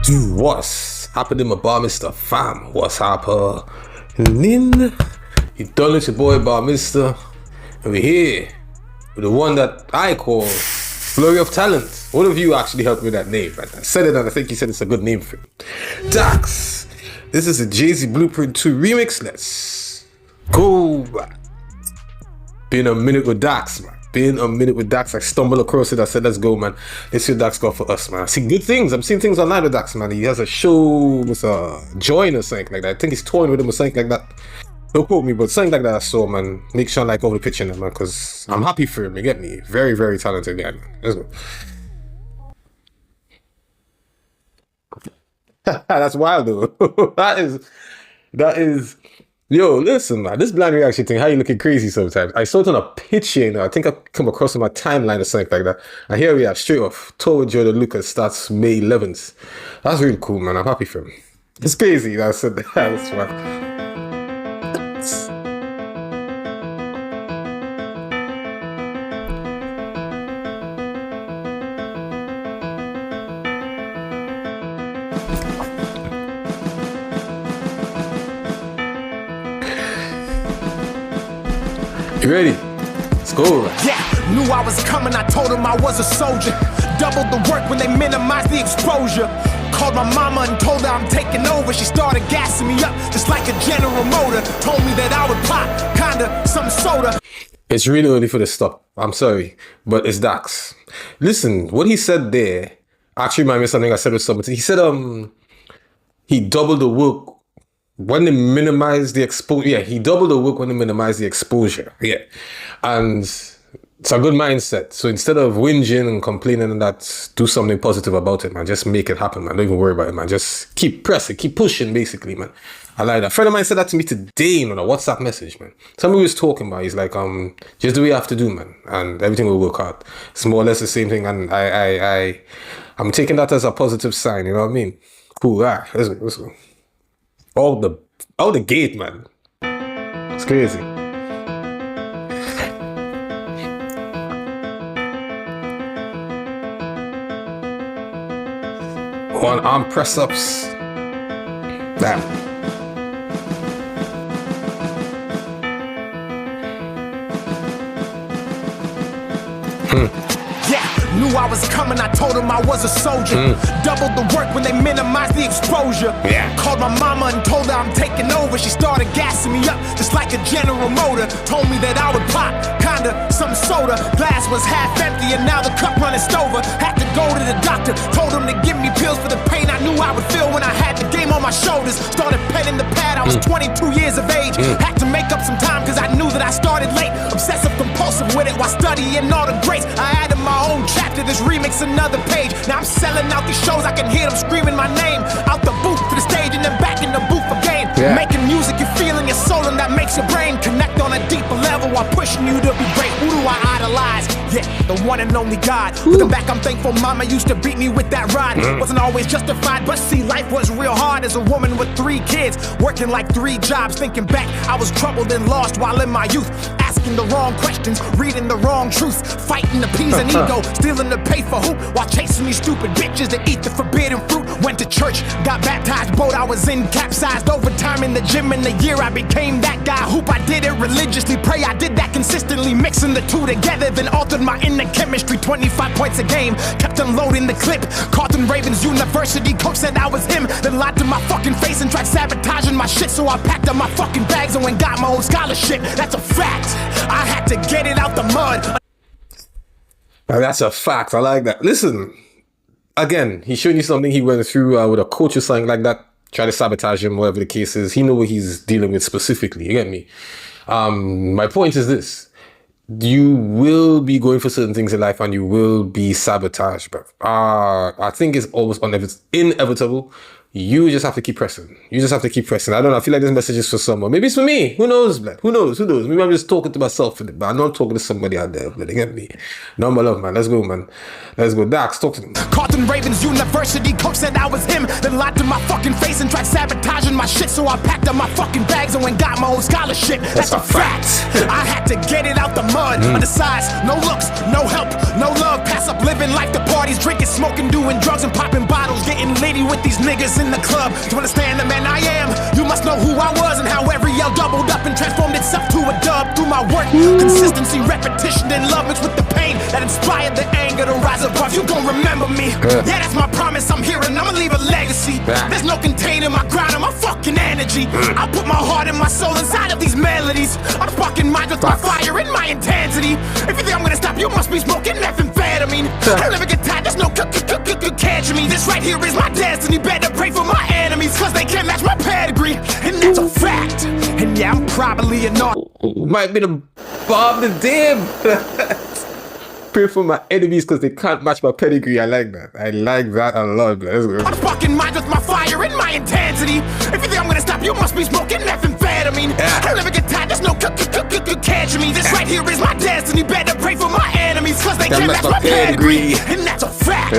Dude, what's happening, my bar, Mr. Fam? What's happening? You done with your boy, bar, Mister. And we're here with the one that I call Flurry of Talent. One of you actually helped me with that name, man. I said it and I think you said it's a good name for him. Dax. This is a Jay-Z Blueprint 2 remix. Let's go, man. Been a minute with Dax, man. I stumbled across it. I said, let's go, man. Let's see what Dax got for us, man. I see good things. I'm seeing things online with Dax, man. He has a show with a join or something like that. I think he's touring with him or something like that. Don't quote me, but something like that I saw, man. Make sure I like over the picture, man, because I'm happy for him. You get me? Very, very talented guy, man. Let's go. That's wild, though. That is. Yo, listen, man, this blind reaction thing, how you looking crazy sometimes. I saw it on a picture, you know, I think I come across in my timeline or something like that. And here we are, straight off, tour with Jordan Lucas starts May 11th. That's really cool, man. I'm happy for him. It's crazy that I said that. That's right. You ready? Let's go. Yeah, knew I was coming, I told them I was a soldier. Doubled the work when they minimized the exposure. Called my mama and told her I'm taking over. She started gassing me up just like a General Motor. Told me that I would pop, kinda some soda. It's really early for this stop. I'm sorry, but it's Dax. Listen, what he said there actually reminded me of something I said with somebody. He said he doubled the work when they minimize the exposure. Yeah, he doubled the work when they minimize the exposure. Yeah. And it's a good mindset. So instead of whinging and complaining and that, do something positive about it, man. Just make it happen, man. Don't even worry about it, man. Just keep pressing, keep pushing, basically, man. I like that. A friend of mine said that to me today on a WhatsApp message, man. Somebody was talking about, he's like, just do what you have to do, man. And everything will work out. It's more or less the same thing. And I'm taking that as a positive sign, you know what I mean? Cool, let's go. All the gate, man. It's crazy. One arm press ups. Damn. Knew I was coming, I told them I was a soldier. Doubled the work when they minimized the exposure. Yeah. Called my mama and told her I'm taking over. She started gassing me up just like a General Motor. Told me that I would pop, kinda some soda. Glass was half empty and now the cup running over. Had to go to the doctor, told him to give me pills for the pain I knew I would feel when I had the game on my shoulders. Started penning the pad, I was 22 years of age. Had to make up some time cause I knew that I started late. Obsessive compulsive with it while studying all the greats. I added my own chapter, this remix another page. Now I'm selling out these shows, I can hear them screaming my name. Out the booth to the stage and then back in the booth again. Yeah. Making music, you're feeling your soul and that makes your brain connect on a deeper level while pushing you to be great. Who do I idolize? Yeah, the one and only God. Looking back, I'm thankful mama used to beat me with that rod. Wasn't always justified, but see, life was real hard as a woman with 3 kids, working like 3 jobs. Thinking back, I was troubled and lost while in my youth, asking the wrong questions, reading the wrong truth, fighting the peas and ego, stealing to pay for hoop while chasing these stupid bitches to eat the forbidden fruit. Went to church, got baptized, boat I was in capsized. Overtime in the gym in the year I became that guy. Hoop, I did it religiously, pray I did that consistently, mixing the two together, then altered my inner chemistry. 25 points a game, kept unloading the clip. Carlton Ravens University coach said I was him, then lied to my fucking face and tried sabotaging my shit. So I packed up my fucking bags and went got my own scholarship. That's a fact, I had to get it out the mud. Now that's a fact. I like that. Listen, again, he's showing you something he went through with a coach or something like that. Try to sabotage him, whatever the case is. He knows what he's dealing with specifically. You get me? My point is this. You will be going for certain things in life and you will be sabotaged. But I think it's almost inevitable. you just have to keep pressing. You just have to keep pressing. I don't know. I feel like this message is for someone. Maybe it's for me. Who knows, blood? Who knows? Maybe I'm just talking to myself, but I'm not talking to somebody out there, blood. They get me. Number love, man. Let's go, man. Let's go. Dax, talk to them. Carlton Ravens University coach said I was him, then lied to my fucking face and tried sabotaging my shit. So I packed up my fucking bags and went got my own scholarship. That's a fact. I had to get it out the mud. Undersized, no looks, no help, no love. Pass up living life to parties, drinking, smoking, doing drugs and popping bottles, getting litty with these niggas in the club. To understand the man I am, you must know who I was and how every yell doubled up and transformed itself to a dub through my work. Consistency, repetition, and love mixed with the pain that inspired the anger to rise above. You gon' remember me. Yeah, that's my promise. I'm here and I'ma leave a legacy. There's no containing my grind or my fucking energy. I put my heart and my soul inside of these melodies. I'm sparking minds with my fire and my intensity. If you think I'm gonna stop, you must be smoking methamphetamine. I'll never get tired. There's no catching me. This right here is my destiny. Better pray for my enemies, cause they can't match my pedigree. And that's a fact. And yeah, I'm probably a might be the Bob the Dim. Pray for my enemies because they can't match my pedigree. I like that. I like that a lot. Let's go. I'm sparking minds with my fire and my intensity. If you think I'm gonna stop, you must be smoking methamphetamine. I'll never get tired. There's no catching me. This right here is my destiny. Better pray for my enemies, cause they can't match my pedigree. And that's a fact.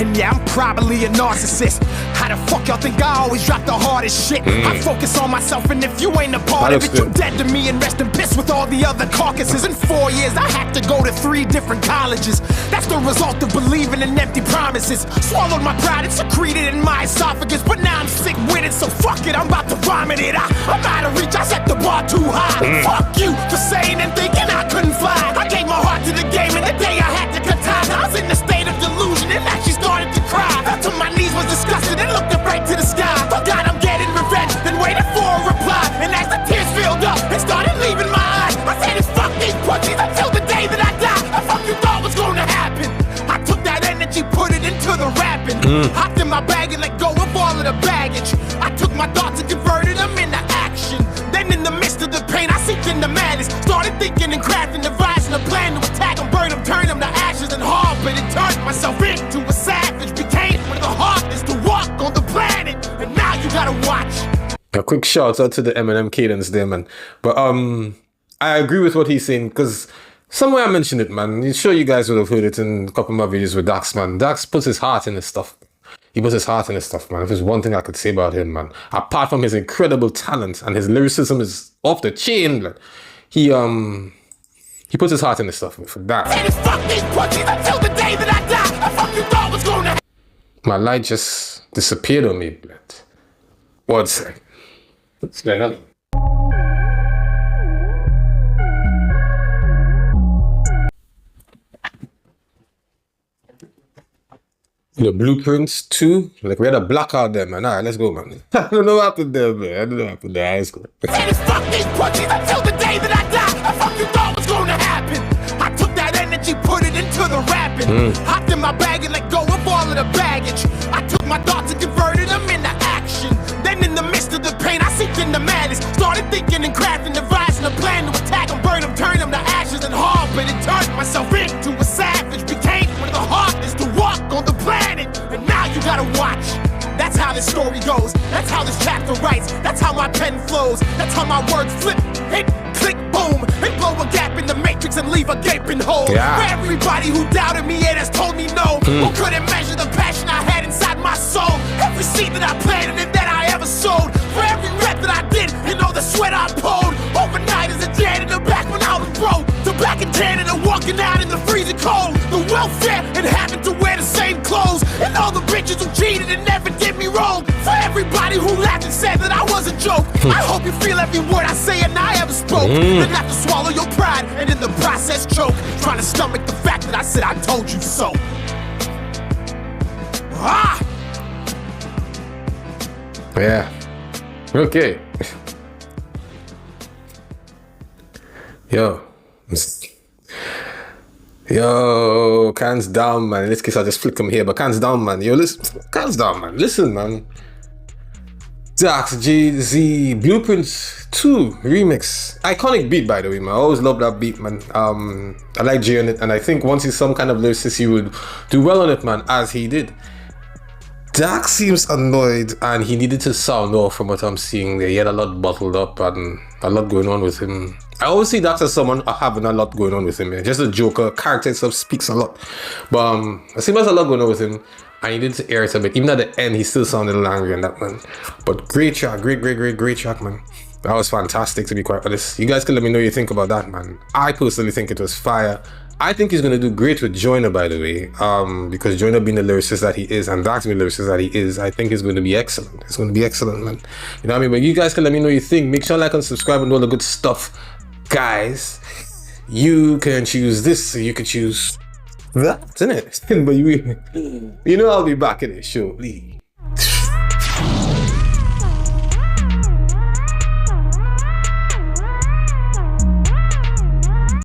And yeah, I'm probably a narcissist. How the fuck y'all think I always drop the hardest shit? I focus on myself, and if you ain't a part of it, you dead to me and rest in piss with all the other carcasses. In 4 years, I had to go to 3 different colleges. That's the result of believing in empty promises. Swallowed my pride and secreted in my esophagus, but now I'm sick with it, so fuck it, I'm about to vomit it. I'm out of reach, I set the bar too high. Fuck you for saying and thinking I couldn't fly. I gave my heart to the game, and the day I had to cut ties, I was in a state of delusion and actually started to cry. Fell to my knees, was disgusted, and looked up right to the sky. Thought God, I'm getting revenge, then waited for a reply. And as the tears filled up and started leaving my eyes, I said it's fuck these pussies until the day that I die. The fuck you thought was gonna happen? I took that energy, put it into the rapping. Hopped in my bag and let go of all of the baggage. I took my thoughts and converted them into action. Then in the midst of the pain, I seeped into madness. Started thinking and crafting, devising a plan to attack them, burn them, turn them to ashes and harbor. And turned myself into a savage. Became one of the hardest to walk on the planet. And now you gotta watch. A quick shout out to the Eminem cadence there, man. But I agree with what he's saying, because somewhere I mentioned it, man. I'm sure you guys would have heard it in a couple of my videos with Dax, man. Dax puts his heart in his stuff. He puts his heart in his stuff, man. If there's one thing I could say about him, man, apart from his incredible talent and his lyricism is off the chain, man, he puts his heart in his stuff for that. My light just disappeared on me, blood. 1 sec. Let's get another. The blueprints too. Like we had a blackout there, man. Alright, let's go, man. I don't know what happened there, man. I don't know what happened there. Let's go. Fuck these pussies until the day that I die. The fuck you thought was gonna happen? I took that energy, put it into the rapping. Hopped in my bag and let go of all of the baggage. I took my thoughts and converted them into action. Then in the midst of the pain, I seeped into madness. Started thinking and crafting, devising a plan to attack them, burn them, turn them to ashes and harbor. And turned myself into a savage. Became one of the hardest to walk on the planet. And now you gotta watch. That's how this story goes. That's how this chapter writes. That's how my pen flows. That's how my words flip, hit, click, boom, and blow a gap in the matrix and leave a gaping hole. For everybody who doubted me and has told me no, who couldn't measure the passion I had inside my soul. Every seed that I planted and that I ever sowed. For every rep that I did and all the sweat I poured. Overnight as a janitor back when I was broke. To back in Canada walking out in the freezing cold. The welfare and having to wear the same clothes. And all the bitches who cheated and never did me wrong. For everybody who laughed and said that I was a joke. I hope you feel every word I say and I ever spoke. And not to swallow your pride and in the process choke. Trying to stomach the fact that I said I told you so. Yeah. Okay. Yo, cans down, man. In this case, I'll just flick them here, but cans down, man. Yo, listen, cans down, man. Listen, man. Dax, Jay-Z, Blueprints 2 remix. Iconic beat, by the way, man. I always love that beat, man. I like Jay on it, and I think once he's some kind of lyricist, he would do well on it, man, as he did. Dak seems annoyed, and he needed to sound off from what I'm seeing there. He had a lot bottled up and a lot going on with him. I always see Dak as someone having a lot going on with him. Man. Just a joker, character itself speaks a lot. But I see there's a lot going on with him, and he needed to air it a bit. Even at the end, he still sounded a little angry on that, man. But great track, great track, man. That was fantastic, to be quite honest. You guys can let me know what you think about that, man. I personally think it was fire. I think he's going to do great with Joyner, by the way, because Joyner being the lyricist that he is, and Dax being the lyricist that he is, I think he's going to be excellent. It's going to be excellent, man. You know what I mean? But you guys can let me know what you think. Make sure to like and subscribe and all the good stuff. Guys, you can choose this, or you can choose that, innit? But you know I'll be back in it shortly.